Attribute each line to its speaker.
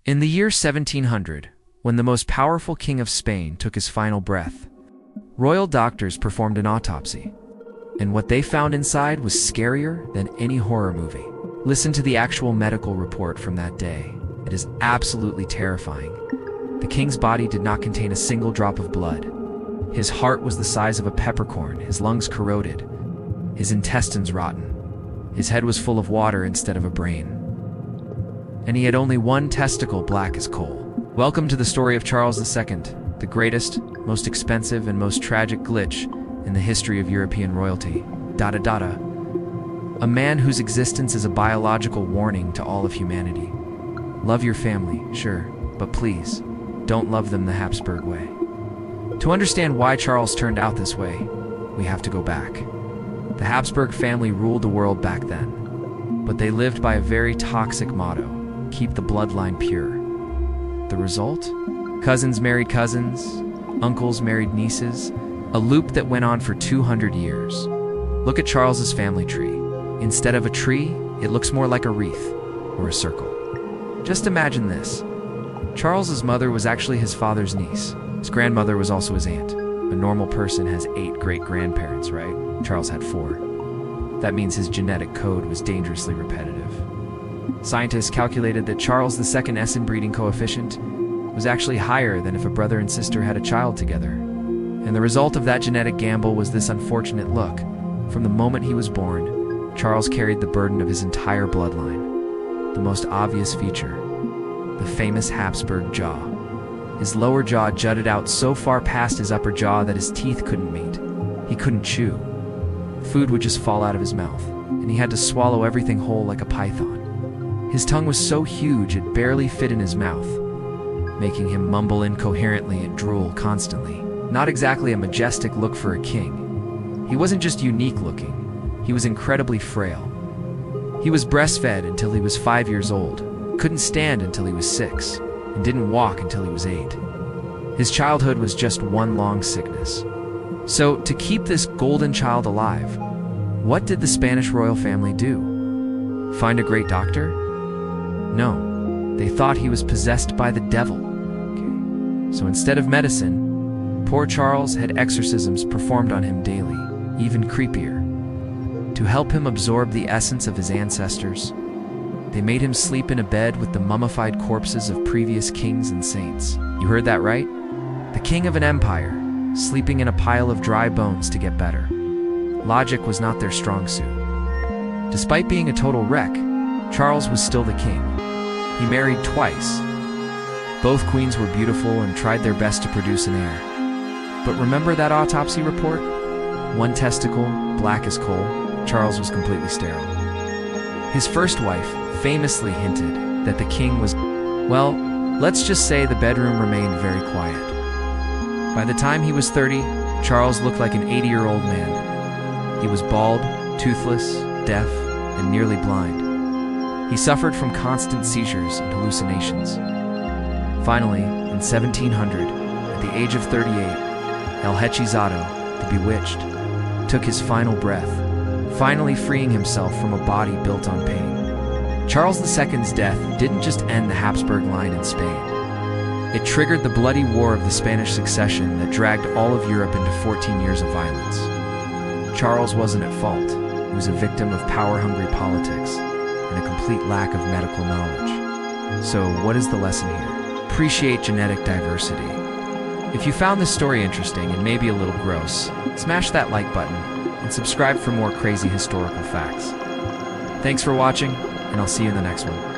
Speaker 1: In the year 1700, when the most powerful king of Spain took his final breath, royal doctors performed an autopsy, and what they found inside was scarier than any horror movie. Listen to the actual medical report from that day. It is absolutely terrifying. The king's body did not contain a single drop of blood. His heart was the size of a peppercorn, his lungs corroded, his intestines rotten. His head was full of water instead of a brain. And he had only one testicle black as coal. Welcome to the story of Charles II, the greatest, most expensive, and most tragic glitch in the history of European royalty. A man whose existence is a biological warning to all of humanity. Love your family, sure, but please, don't love them the Habsburg way. To understand why Charles turned out this way, we have to go back. The Habsburg family ruled the world back then, but they lived by a very toxic motto: keep the bloodline pure. The result? Cousins married cousins, uncles married nieces, a loop that went on for 200 years. Look at Charles's family tree. Instead of a tree, it looks more like a wreath or a circle. Just imagine this. Charles's mother was actually his father's niece. His grandmother was also his aunt. A normal person has 8 great-grandparents, right? Charles had 4. That means his genetic code was dangerously repetitive. Scientists calculated that Charles II's inbreeding coefficient was actually higher than if a brother and sister had a child together. And the result of that genetic gamble was this unfortunate look. From the moment he was born, Charles carried the burden of his entire bloodline. The most obvious feature, the famous Habsburg jaw. His lower jaw jutted out so far past his upper jaw that his teeth couldn't meet. He couldn't chew. Food would just fall out of his mouth, and he had to swallow everything whole like a python. His tongue was so huge it barely fit in his mouth, making him mumble incoherently and drool constantly. Not exactly a majestic look for a king. He wasn't just unique looking, he was incredibly frail. He was breastfed until he was 5 years old, couldn't stand until he was 6, and didn't walk until he was 8. His childhood was just one long sickness. So, to keep this golden child alive, what did the Spanish royal family do? Find a great doctor? No, they thought he was possessed by the devil. So instead of medicine, poor Charles had exorcisms performed on him daily, even creepier. To help him absorb the essence of his ancestors, they made him sleep in a bed with the mummified corpses of previous kings and saints. You heard that right? The king of an empire, sleeping in a pile of dry bones to get better. Logic was not their strong suit. Despite being a total wreck, Charles was still the king. He married twice. Both queens were beautiful and tried their best to produce an heir. But remember that autopsy report? One testicle, black as coal. Charles was completely sterile. His first wife famously hinted that the king was, well, let's just say the bedroom remained very quiet. By the time he was 30, Charles looked like an 80-year-old man. He was bald, toothless, deaf, and nearly blind. He suffered from constant seizures and hallucinations. Finally, in 1700, at the age of 38, El Hechizado, the Bewitched, took his final breath, finally freeing himself from a body built on pain. Charles II's death didn't just end the Habsburg line in Spain. It triggered the bloody war of the Spanish succession that dragged all of Europe into 14 years of violence. Charles wasn't at fault. He was a victim of power-hungry politics and a complete lack of medical knowledge. So what is the lesson here? Appreciate genetic diversity. If you found this story interesting and maybe a little gross, smash that like button and subscribe for more crazy historical facts. Thanks for watching, and I'll see you in the next one.